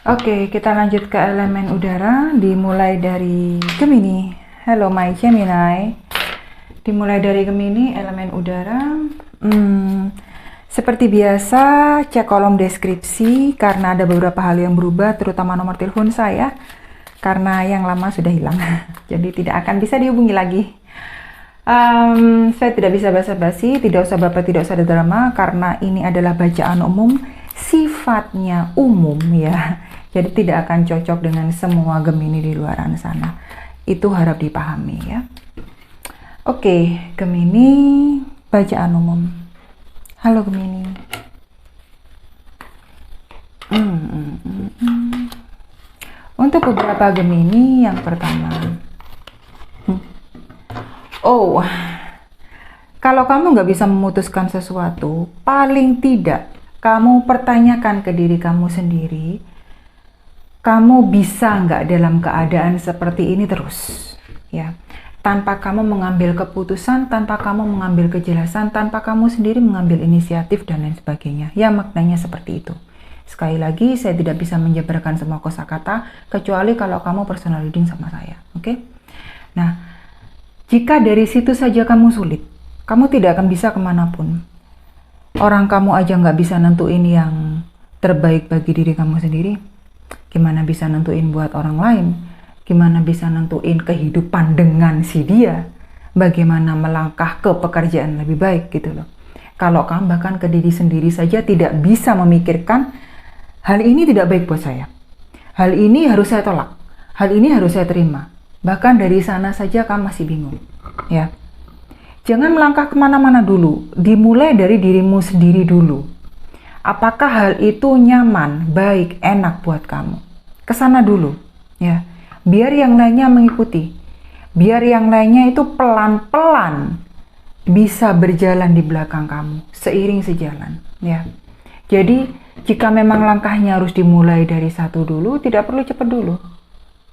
Oke, kita lanjut ke elemen udara, dimulai dari Gemini. Hello my Gemini. Dimulai dari Gemini, elemen udara. Seperti biasa, cek kolom deskripsi karena ada beberapa hal yang berubah, terutama nomor telepon saya. Karena yang lama sudah hilang, jadi tidak akan bisa dihubungi lagi. Saya tidak bisa basa-basi, tidak usah baper, tidak usah ada drama, karena ini adalah bacaan umum, sifatnya umum ya. Jadi tidak akan cocok dengan semua Gemini di luar sana. Itu harap dipahami ya. Oke, Gemini, bacaan umum. Halo Gemini. Untuk beberapa Gemini, yang pertama. Kalau kamu nggak bisa memutuskan sesuatu, paling tidak kamu pertanyakan ke diri kamu sendiri, kamu bisa nggak dalam keadaan seperti ini terus, ya? Tanpa kamu mengambil keputusan, tanpa kamu mengambil kejelasan, tanpa kamu sendiri mengambil inisiatif dan lain sebagainya. Ya, maknanya seperti itu. Sekali lagi, saya tidak bisa menjabarkan semua kosakata, kecuali kalau kamu personal reading sama saya, oke? Nah, jika dari situ saja kamu sulit, kamu tidak akan bisa kemanapun. Orang kamu aja nggak bisa nentuin yang terbaik bagi diri kamu sendiri. Gimana bisa nentuin buat orang lain? Gimana bisa nentuin kehidupan dengan si dia? Bagaimana melangkah ke pekerjaan lebih baik gitu loh. Kalau kamu bahkan ke diri sendiri saja tidak bisa memikirkan, hal ini tidak baik buat saya. Hal ini harus saya tolak. Hal ini harus saya terima. Bahkan dari sana saja kamu masih bingung. Ya. Jangan melangkah kemana-mana dulu. Dimulai dari dirimu sendiri dulu. Apakah hal itu nyaman, baik, enak buat kamu? Kesana dulu, ya. Biar yang lainnya mengikuti. Biar yang lainnya itu pelan-pelan bisa berjalan di belakang kamu, seiring sejalan, ya. Jadi, jika memang langkahnya harus dimulai dari satu dulu, tidak perlu cepat dulu.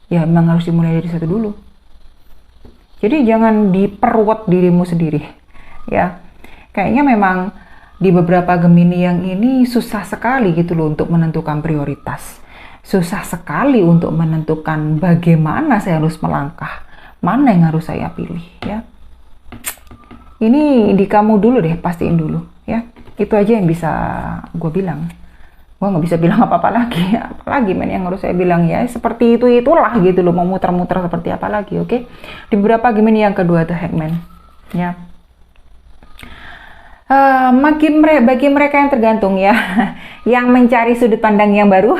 Ya, memang harus dimulai dari satu dulu. Jadi, jangan diperwet dirimu sendiri, ya. Kayaknya memang di beberapa Gemini yang ini susah sekali gitu loh untuk menentukan prioritas. Susah sekali untuk menentukan bagaimana saya harus melangkah. Mana yang harus saya pilih ya. Ini di kamu dulu deh, pastiin dulu ya. Itu aja yang bisa gue bilang. Gue nggak bisa bilang apa-apa lagi. Apalagi men yang harus saya bilang ya. Seperti itulah gitu loh. Mau muter-muter seperti apa lagi, oke? Di beberapa Gemini yang kedua tuh Hangman ya. Bagi mereka yang tergantung ya, yang mencari sudut pandang yang baru,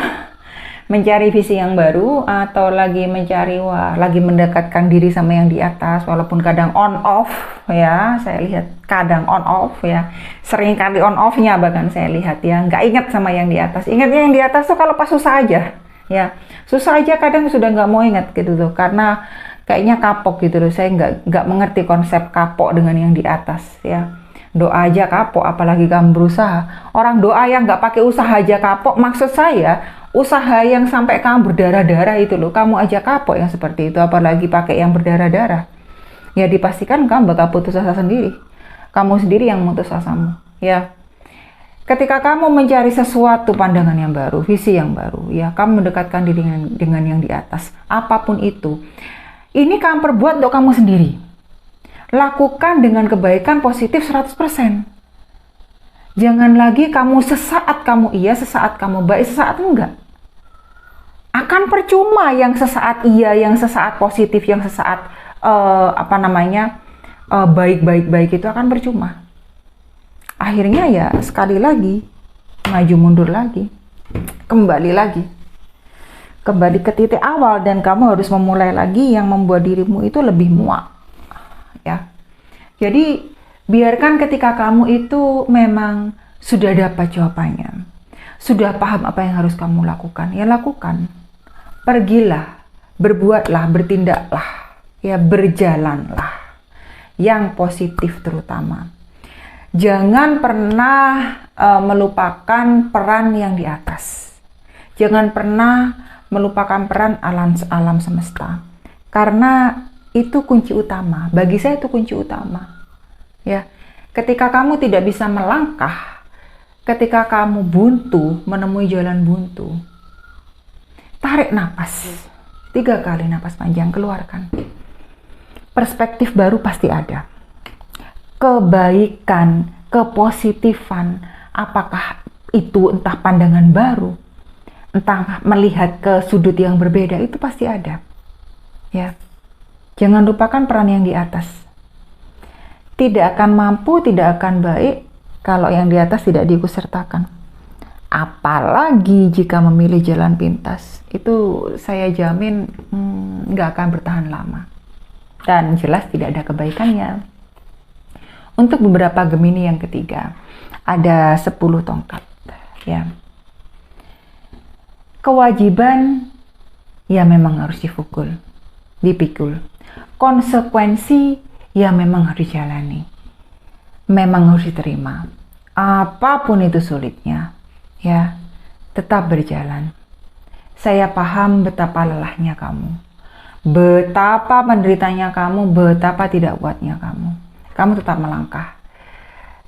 mencari visi yang baru, atau lagi mencari lagi mendekatkan diri sama yang di atas, walaupun kadang on off ya, saya lihat kadang on off ya, sering kali on offnya bahkan saya lihat ya, nggak ingat sama yang di atas. Ingatnya yang di atas tuh kalau pas susah aja ya, susah aja kadang sudah nggak mau ingat gitu tuh, karena kayaknya kapok gitu loh. Saya nggak mengerti konsep kapok dengan yang di atas ya. Doa aja kapok, apalagi kamu berusaha. Orang doa yang nggak pakai usaha aja kapok. Maksud saya, usaha yang sampai kamu berdarah-darah itu loh, kamu aja kapok yang seperti itu, apalagi pakai yang berdarah-darah. Ya dipastikan kamu bakal putus asa sendiri. Kamu sendiri yang memutus asamu. Ya. Ketika kamu mencari sesuatu pandangan yang baru, visi yang baru, ya kamu mendekatkan diri dengan yang di atas. Apapun itu. Ini kamu perbuat untuk kamu sendiri. Lakukan dengan kebaikan positif 100%. Jangan lagi kamu sesaat kamu iya, sesaat kamu baik, sesaat enggak. Akan percuma yang sesaat iya, yang sesaat positif, yang sesaat baik-baik-baik itu akan percuma. Akhirnya ya sekali lagi, maju mundur lagi, kembali lagi. Kembali ke titik awal dan kamu harus memulai lagi yang membuat dirimu itu lebih muak. Ya. Jadi biarkan ketika kamu itu memang sudah dapat jawabannya, sudah paham apa yang harus kamu lakukan, ya lakukan. Pergilah, berbuatlah, bertindaklah, ya berjalanlah. Yang positif terutama. Jangan pernah melupakan peran yang di atas. Jangan pernah melupakan peran alam semesta. Karena itu kunci utama. Bagi saya itu kunci utama. Ya, ketika kamu tidak bisa melangkah, ketika kamu buntu, menemui jalan buntu, Tarik napas. 3 kali napas panjang, keluarkan. Perspektif baru pasti ada. Kebaikan, kepositifan, apakah itu entah pandangan baru, entah melihat ke sudut yang berbeda, itu pasti ada. Ya. Jangan lupakan peran yang di atas. Tidak akan mampu, tidak akan baik kalau yang di atas tidak diikutsertakan. Apalagi jika memilih jalan pintas, itu saya jamin nggak akan bertahan lama. Dan jelas tidak ada kebaikannya. Untuk beberapa Gemini yang ketiga, ada 10 tongkat. Ya. Kewajiban, ya memang harus dipikul. Konsekuensi, ya memang harus dijalani. Memang harus diterima. Apapun itu sulitnya, ya, tetap berjalan. Saya paham betapa lelahnya kamu, betapa menderitanya kamu, betapa tidak kuatnya kamu. Kamu tetap melangkah.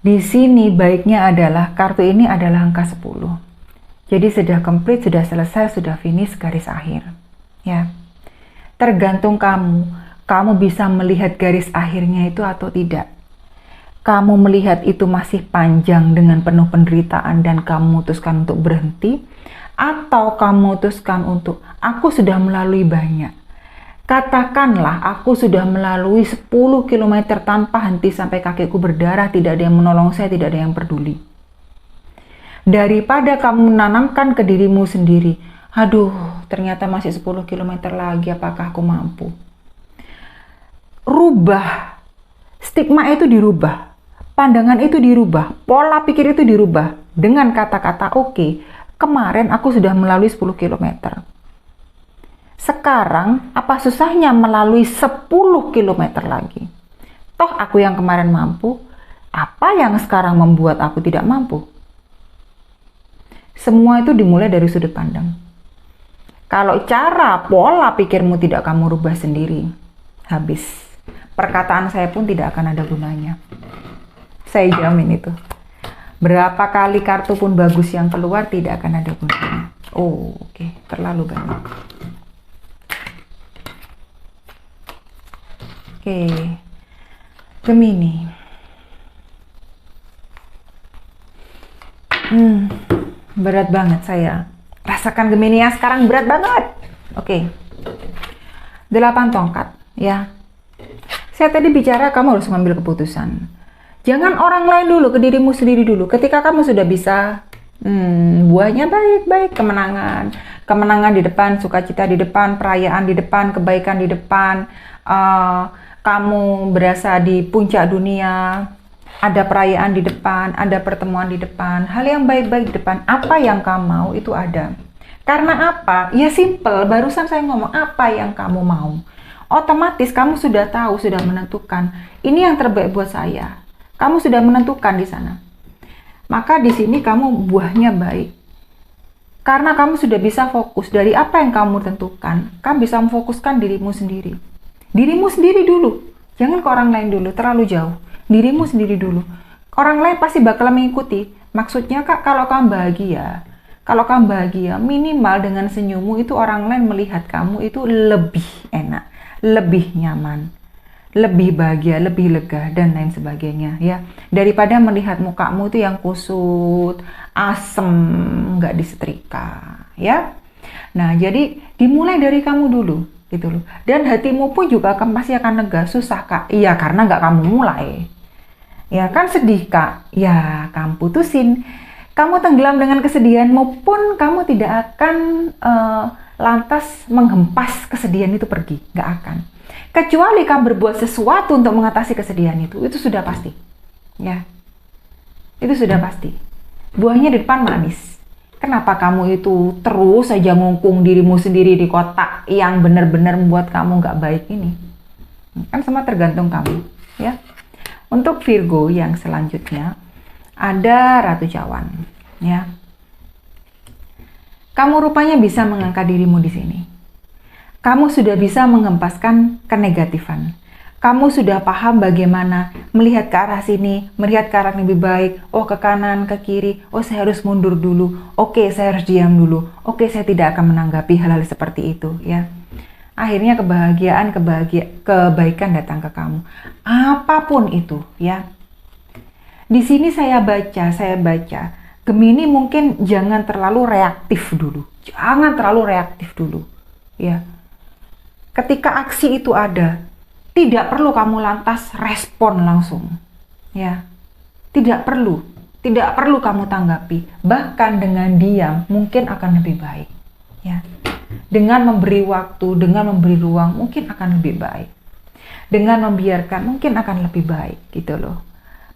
Di sini baiknya adalah kartu ini adalah angka 10. Jadi sudah komplit, sudah selesai, sudah finish garis akhir. Ya. Tergantung kamu bisa melihat garis akhirnya itu atau tidak. Kamu melihat itu masih panjang dengan penuh penderitaan dan kamu memutuskan untuk berhenti, atau kamu memutuskan untuk aku sudah melalui banyak. Katakanlah aku sudah melalui 10 km tanpa henti sampai kakiku berdarah, tidak ada yang menolong saya, tidak ada yang peduli. Daripada kamu menanamkan ke dirimu sendiri, aduh ternyata masih 10 km lagi, apakah aku mampu? Rubah, stigma itu dirubah. Pandangan itu dirubah, pola pikir itu dirubah dengan kata-kata oke, kemarin aku sudah melalui 10 km. Sekarang apa susahnya melalui 10 km lagi? Toh aku yang kemarin mampu, apa yang sekarang membuat aku tidak mampu? Semua itu dimulai dari sudut pandang. Kalau cara pola pikirmu tidak kamu rubah sendiri, habis. Perkataan saya pun tidak akan ada gunanya. Saya jamin itu. Berapa kali kartu pun bagus yang keluar tidak akan ada gunanya. Oh, oke. Terlalu banyak. Oke. Gemini. Berat banget saya. Rasakan Gemini yang sekarang berat banget. Oke. 8 tongkat, ya. Saya tadi bicara kamu harus mengambil keputusan. Jangan orang lain dulu, ke dirimu sendiri dulu. Ketika kamu sudah bisa, buahnya baik-baik, kemenangan di depan, sukacita di depan, perayaan di depan, kebaikan di depan, kamu berasa di puncak dunia, ada perayaan di depan, ada pertemuan di depan, hal yang baik-baik di depan, apa yang kamu mau itu ada. Karena apa? Ya simple, barusan saya ngomong apa yang kamu mau. Otomatis kamu sudah tahu, sudah menentukan, ini yang terbaik buat saya. Kamu sudah menentukan di sana. Maka di sini kamu buahnya baik. Karena kamu sudah bisa fokus dari apa yang kamu tentukan, kamu bisa memfokuskan dirimu sendiri. Dirimu sendiri dulu. Jangan ke orang lain dulu, terlalu jauh. Dirimu sendiri dulu. Orang lain pasti bakal mengikuti. Maksudnya Kak, kalau kamu bahagia, minimal dengan senyummu itu orang lain melihat kamu itu lebih enak, lebih nyaman, lebih bahagia, lebih lega, dan lain sebagainya, ya. Daripada melihat mukamu itu yang kusut, asem, nggak disetrika, ya. Nah, jadi dimulai dari kamu dulu, gitu loh. Dan hatimu pun juga pasti akan lega. Susah Kak? Iya, karena nggak kamu mulai. Ya kan sedih Kak? Ya, kamu putusin. Kamu tenggelam dengan kesedihanmu pun kamu tidak akan lantas menghempas kesedihan itu pergi, nggak akan. Kecuali kamu berbuat sesuatu untuk mengatasi kesedihan itu sudah pasti. Ya. Itu sudah pasti. Buahnya di depan manis. Kenapa kamu itu terus saja ngungkung dirimu sendiri di kotak yang benar-benar membuat kamu nggak baik ini? Kan semua tergantung kamu, ya. Untuk Virgo yang selanjutnya ada Ratu Cawan, ya. Kamu rupanya bisa mengangkat dirimu di sini. Kamu sudah bisa mengempaskan kenegatifan. Kamu sudah paham bagaimana melihat ke arah sini, melihat ke arah yang lebih baik. Oh, ke kanan, ke kiri. Oh, saya harus mundur dulu. Oke, saya harus diam dulu. Oke, saya tidak akan menanggapi hal-hal seperti itu, ya. Akhirnya kebaikan datang ke kamu. Apapun itu, ya. Di sini saya baca. Gemini mungkin jangan terlalu reaktif dulu. Jangan terlalu reaktif dulu, ya. Ketika aksi itu ada, tidak perlu kamu lantas respon langsung, ya. Tidak perlu kamu tanggapi. Bahkan dengan diam mungkin akan lebih baik, ya. Dengan memberi waktu, dengan memberi ruang mungkin akan lebih baik. Dengan membiarkan mungkin akan lebih baik, gitu loh.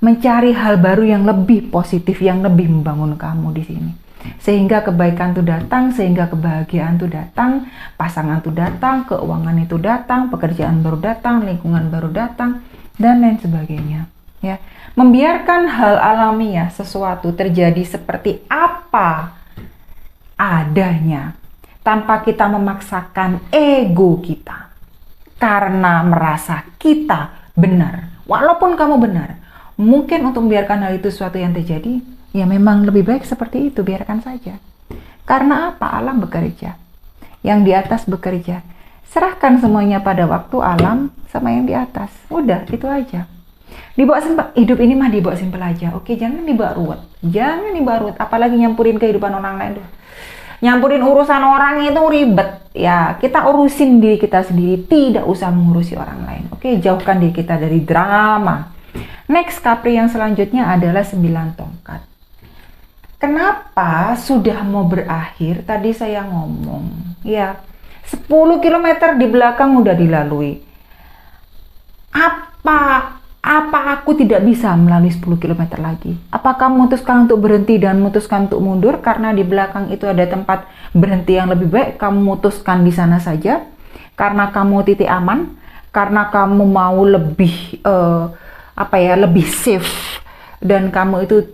Mencari hal baru yang lebih positif, yang lebih membangun kamu di sini. Sehingga kebaikan itu datang, sehingga kebahagiaan itu datang, pasangan itu datang, keuangan itu datang, pekerjaan baru datang, lingkungan baru datang, dan lain sebagainya. Ya, membiarkan hal alamiah sesuatu terjadi seperti apa adanya, tanpa kita memaksakan ego kita, karena merasa kita benar. Walaupun kamu benar, mungkin untuk membiarkan hal itu sesuatu yang terjadi, ya memang lebih baik seperti itu, biarkan saja. Karena apa? Alam bekerja. Yang di atas bekerja. Serahkan semuanya pada waktu alam sama yang di atas. Udah, itu aja. Dibawa simpel. Hidup ini mah dibawa simpel aja. Oke, jangan dibawa ruwet. Jangan dibawa ruwet. Apalagi nyampurin kehidupan orang lain. Nyampurin urusan orang itu ribet. Ya, kita urusin diri kita sendiri. Tidak usah mengurusi orang lain. Oke, jauhkan diri kita dari drama. Next, Capri yang selanjutnya adalah 9 tongkat. Kenapa sudah mau berakhir? Tadi saya ngomong, ya 10 km di belakang udah dilalui. Apa aku tidak bisa melalui 10 km lagi? Apakah memutuskan untuk berhenti dan memutuskan untuk mundur karena di belakang itu ada tempat berhenti yang lebih baik? Kamu memutuskan di sana saja karena kamu titik aman, karena kamu mau lebih lebih safe. Dan kamu itu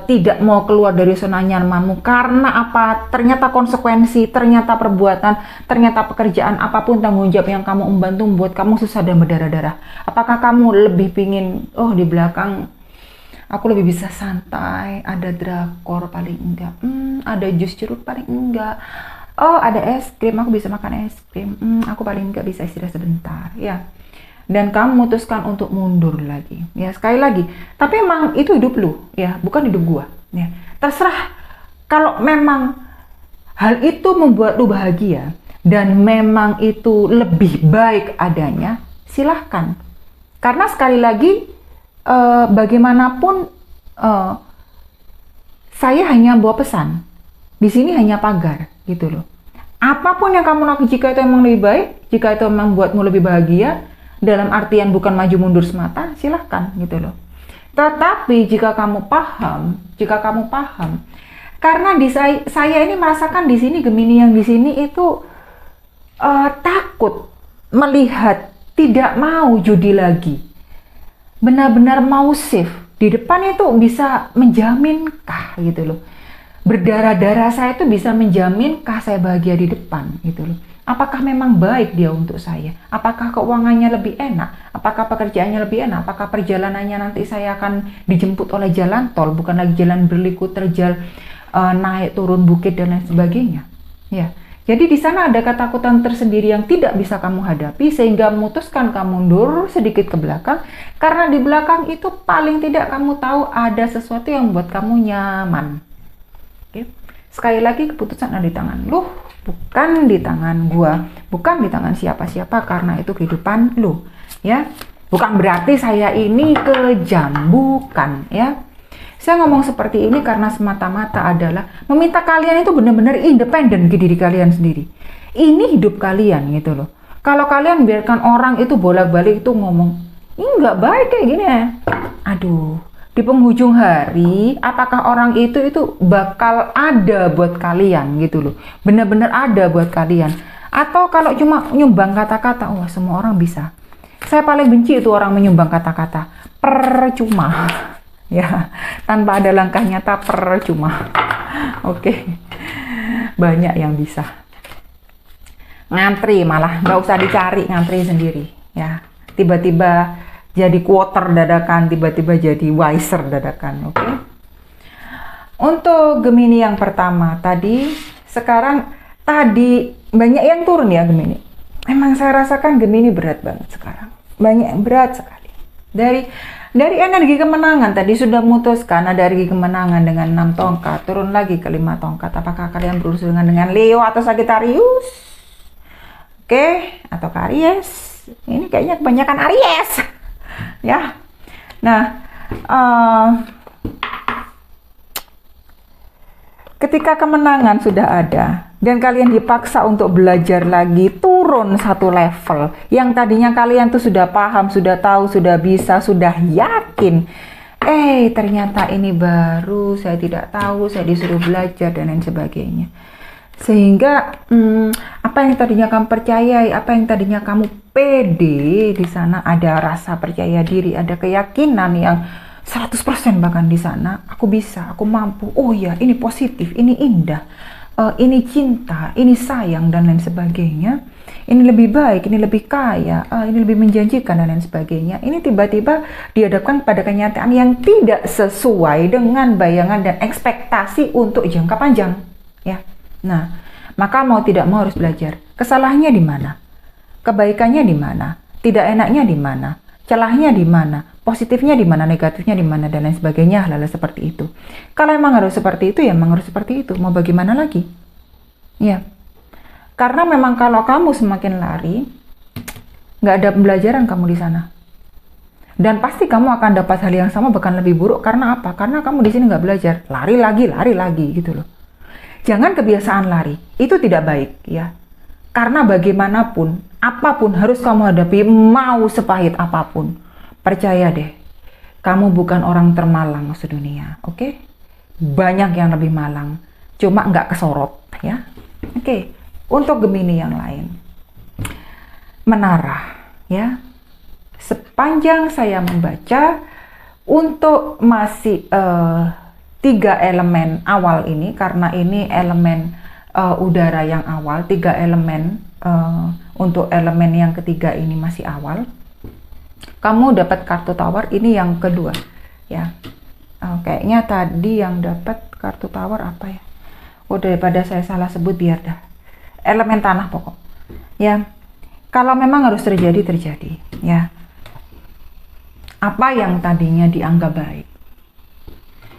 tidak mau keluar dari zona nyamanmu karena apa? Ternyata konsekuensi, ternyata perbuatan, ternyata pekerjaan, apapun tanggung jawab yang kamu emban tuh membuat kamu susah dan berdarah-darah. Apakah kamu lebih pingin, di belakang aku lebih bisa santai, ada drakor paling enggak, ada jus jeruk paling enggak, ada es krim, aku bisa makan es krim, aku paling enggak bisa istirahat sebentar, ya. Dan kamu memutuskan untuk mundur lagi, ya. Sekali lagi, tapi emang itu hidup lu, ya, bukan hidup gua, ya. Terserah. Kalau memang hal itu membuat lu bahagia dan memang itu lebih baik adanya, silahkan. Karena sekali lagi, bagaimanapun saya hanya bawa pesan. Di sini hanya pagar, gitu loh. Apapun yang kamu lakukan, jika itu memang lebih baik, jika itu memang membuatmu lebih bahagia, dalam artian bukan maju mundur semata, silahkan, gitu loh. Tetapi jika kamu paham, karena saya ini merasakan di sini Gemini yang di sini itu takut melihat, tidak mau judi lagi, benar-benar mau safe. Di depan itu bisa menjaminkah, gitu loh. Berdarah-darah saya itu bisa menjaminkah saya bahagia di depan, gitu loh. Apakah memang baik dia untuk saya? Apakah keuangannya lebih enak? Apakah pekerjaannya lebih enak? Apakah perjalanannya nanti saya akan dijemput oleh jalan tol, bukan lagi jalan berliku terjal, naik turun bukit dan lain sebagainya? Ya, jadi di sana ada ketakutan tersendiri yang tidak bisa kamu hadapi sehingga memutuskan kamu mundur sedikit ke belakang, karena di belakang itu paling tidak kamu tahu ada sesuatu yang membuat kamu nyaman. Oke. Sekali lagi, keputusan ada di tangan lu, bukan di tangan gua, bukan di tangan siapa-siapa, karena itu kehidupan lu, ya. Bukan berarti saya ini kejam, bukan, ya. Saya ngomong seperti ini karena semata-mata adalah meminta kalian itu benar-benar independen ke diri kalian sendiri. Ini hidup kalian, gitu loh. Kalau kalian biarkan orang itu bolak-balik itu ngomong, ini nggak baik kayak gini ya. Aduh, di penghujung hari, apakah orang itu bakal ada buat kalian, gitu loh. Benar-benar ada buat kalian. Atau kalau cuma nyumbang kata-kata, wah semua orang bisa. Saya paling benci itu orang menyumbang kata-kata. Percuma. Ya, tanpa ada langkah nyata, percuma. Oke. Banyak yang bisa. Ngantri malah, nggak usah dicari, ngantri sendiri. Ya, tiba-tiba jadi quarter dadakan, tiba-tiba jadi wiser dadakan, oke? Untuk Gemini yang pertama tadi, sekarang tadi banyak yang turun ya Gemini. Emang saya rasakan Gemini berat banget sekarang, banyak yang berat sekali. Dari energi kemenangan tadi sudah memutuskan ada energi kemenangan dengan 6 tongkat, turun lagi ke 5 tongkat. Apakah kalian berurusan dengan Leo atau Sagittarius? Oke, atau Aries? Ini kayaknya kebanyakan Aries. Ya. Nah, ketika kemenangan sudah ada dan kalian dipaksa untuk belajar lagi, turun satu level yang tadinya kalian tuh sudah paham, sudah tahu, sudah bisa, sudah yakin, ternyata ini baru, saya tidak tahu, saya disuruh belajar dan lain sebagainya. Sehingga apa yang tadinya kamu percayai, apa yang tadinya kamu pede, di sana ada rasa percaya diri, ada keyakinan yang 100% bahkan di sana, aku bisa, aku mampu, oh ya ini positif, ini indah, ini cinta, ini sayang dan lain sebagainya, ini lebih baik, ini lebih kaya, ini lebih menjanjikan dan lain sebagainya. Ini tiba-tiba dihadapkan pada kenyataan yang tidak sesuai dengan bayangan dan ekspektasi untuk jangka panjang, ya. Nah, maka mau tidak mau harus belajar. Kesalahannya di mana? Kebaikannya di mana? Tidak enaknya di mana? Celahnya di mana? Positifnya di mana? Negatifnya di mana? Dan lain sebagainya, hal-hal seperti itu. Kalau emang harus seperti itu, ya emang harus seperti itu. Mau bagaimana lagi? Ya. Karena memang kalau kamu semakin lari, nggak ada pembelajaran kamu di sana. Dan pasti kamu akan dapat hal yang sama, bahkan lebih buruk. Karena apa? Karena kamu di sini nggak belajar. Lari lagi, gitu loh. Jangan kebiasaan lari, itu tidak baik ya. Karena bagaimanapun, apapun harus kamu hadapi, mau sepahit apapun. Percaya deh, kamu bukan orang termalang sedunia, oke? Banyak yang lebih malang, cuma nggak kesorot ya. Oke, untuk Gemini yang lain. Menara ya. Sepanjang saya membaca, untuk masih 3 elemen awal ini, karena ini elemen udara yang awal, 3 elemen untuk elemen yang ketiga ini masih awal. Kamu dapat kartu Tower, ini yang kedua ya. Kayaknya tadi yang dapat kartu Tower apa ya? Oh, daripada saya salah sebut biar dah. Elemen tanah pokok ya. Kalau memang harus terjadi ya. Apa yang tadinya dianggap baik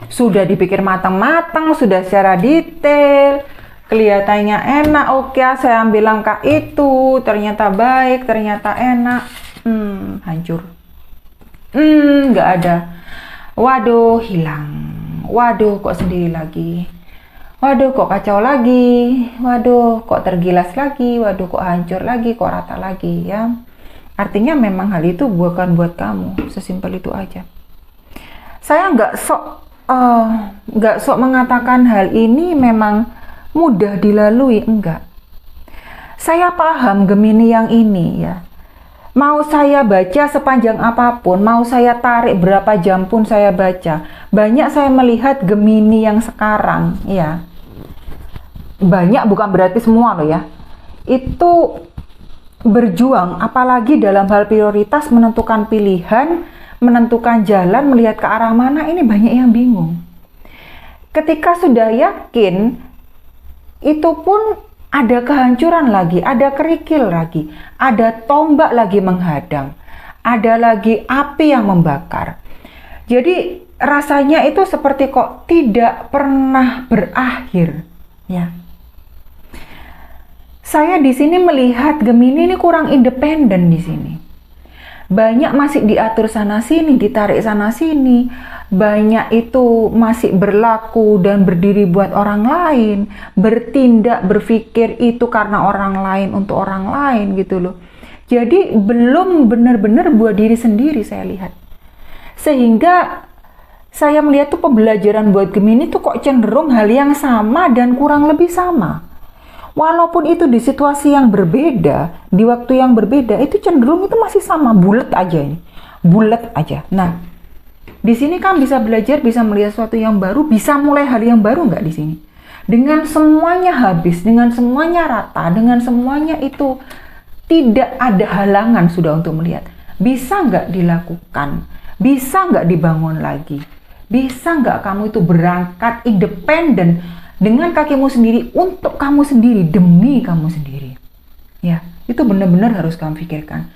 sudah dipikir matang-matang, sudah secara detail, kelihatannya enak, oke, saya ambil langkah itu, ternyata baik, ternyata enak, hancur, nggak ada, waduh hilang, waduh kok sendiri lagi, waduh kok kacau lagi, waduh kok tergilas lagi, waduh kok hancur lagi, kok rata lagi ya. Artinya memang hal itu bukan buat kamu, sesimpel itu aja. Saya nggak sok mengatakan hal ini memang mudah dilalui, enggak. Saya paham Gemini yang ini ya. Mau saya baca sepanjang apapun, mau saya tarik berapa jam pun saya baca, banyak saya melihat Gemini yang sekarang ya. Banyak bukan berarti semua loh ya. Itu berjuang, apalagi dalam hal prioritas, menentukan pilihan, menentukan jalan, melihat ke arah mana, ini banyak yang bingung. Ketika sudah yakin, itu pun ada kehancuran lagi, ada kerikil lagi, ada tombak lagi menghadang, ada lagi api yang membakar. Jadi rasanya itu seperti kok tidak pernah berakhir ya. Saya di sini melihat Gemini ini kurang independen di sini. Banyak masih diatur sana sini, ditarik sana sini. Banyak itu masih berlaku dan berdiri buat orang lain, bertindak, berpikir itu karena orang lain, untuk orang lain gitu loh. Jadi belum benar-benar buat diri sendiri saya lihat. Sehingga saya melihat tuh pembelajaran buat Gemini tuh kok cenderung hal yang sama dan kurang lebih sama. Walaupun itu di situasi yang berbeda, di waktu yang berbeda, itu cenderung itu masih sama, bulat aja ini. Bulat aja. Nah, di sini kan bisa belajar, bisa melihat sesuatu yang baru, bisa mulai hal yang baru nggak di sini? Dengan semuanya habis, dengan semuanya rata, dengan semuanya itu tidak ada halangan sudah untuk melihat. Bisa nggak dilakukan? Bisa nggak dibangun lagi? Bisa nggak kamu itu berangkat independen dengan kakimu sendiri, untuk kamu sendiri, demi kamu sendiri? Ya, itu benar-benar harus kamu pikirkan.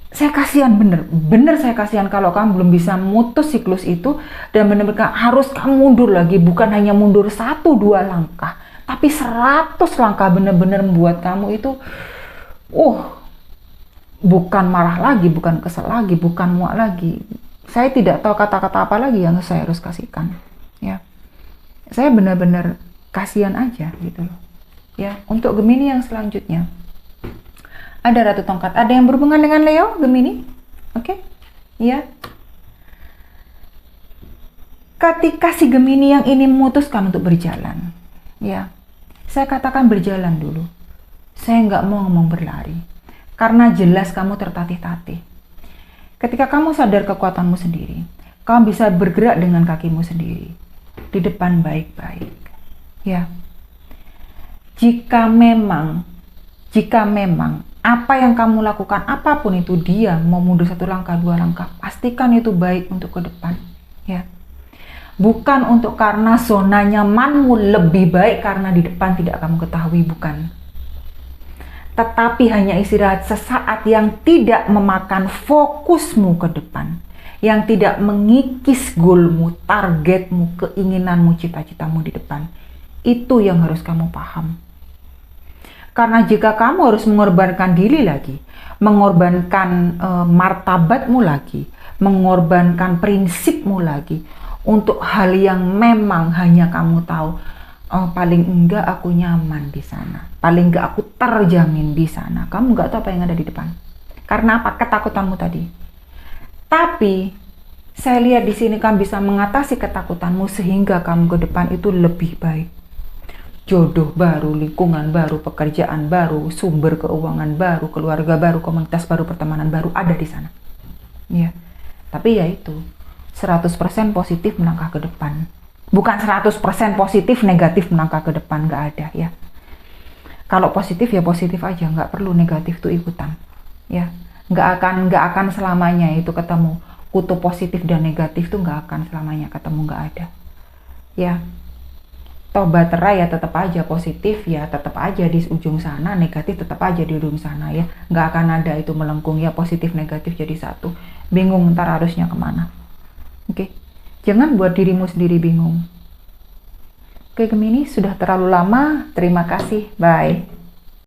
Saya kasihan, bener saya kasihan kalau kamu belum bisa memutus siklus itu, dan benar-benar harus kamu mundur lagi, bukan hanya mundur 1-2 langkah, tapi 100 langkah, benar-benar membuat kamu itu bukan marah lagi, bukan kesel lagi, bukan muak lagi. Saya tidak tahu kata-kata apa lagi yang saya harus kasihkan. Ya, saya benar-benar kasihan aja gitu loh. Ya, untuk Gemini yang selanjutnya ada Ratu Tongkat. Ada yang berhubungan dengan Leo, Gemini? Oke? Ya. Ketika si Gemini yang ini memutuskan untuk berjalan, ya, saya katakan berjalan dulu. Saya nggak mau ngomong berlari, karena jelas kamu tertatih-tatih. Ketika kamu sadar kekuatanmu sendiri, kamu bisa bergerak dengan kakimu sendiri, di depan baik-baik. Ya. Jika memang apa yang kamu lakukan, apapun itu, dia mau mundur 1 langkah, 2 langkah, pastikan itu baik untuk ke depan. Ya. Bukan untuk karena zona nyamanmu lebih baik karena di depan tidak kamu ketahui, bukan. Tetapi hanya istirahat sesaat yang tidak memakan fokusmu ke depan, yang tidak mengikis goalmu, targetmu, keinginanmu, cita-citamu di depan. Itu yang harus kamu paham. Karena jika kamu harus mengorbankan diri lagi, mengorbankan martabatmu lagi, mengorbankan prinsipmu lagi, untuk hal yang memang hanya kamu tahu, paling enggak aku nyaman di sana, paling enggak aku terjamin di sana. Kamu enggak tahu apa yang ada di depan. Karena apa? Ketakutanmu tadi. Tapi saya lihat di sini kamu bisa mengatasi ketakutanmu sehingga kamu ke depan itu lebih baik. Jodoh baru, lingkungan baru, pekerjaan baru, sumber keuangan baru, keluarga baru, komunitas baru, pertemanan baru ada di sana. Ya. Tapi ya itu, 100% positif melangkah ke depan. Bukan 100% positif, negatif melangkah ke depan, nggak ada ya. Kalau positif ya positif aja, nggak perlu negatif tuh ikutan. Ya, nggak akan selamanya itu ketemu. Kutub positif dan negatif tuh nggak akan selamanya ketemu, nggak ada. Ya. Toh baterai ya tetap aja positif, ya tetap aja di ujung sana, negatif tetap aja di ujung sana ya. Nggak akan ada itu melengkung ya, positif negatif jadi satu. Bingung ntar harusnya kemana. Oke, jangan buat dirimu sendiri bingung. Oke Gemini, sudah terlalu lama. Terima kasih, bye.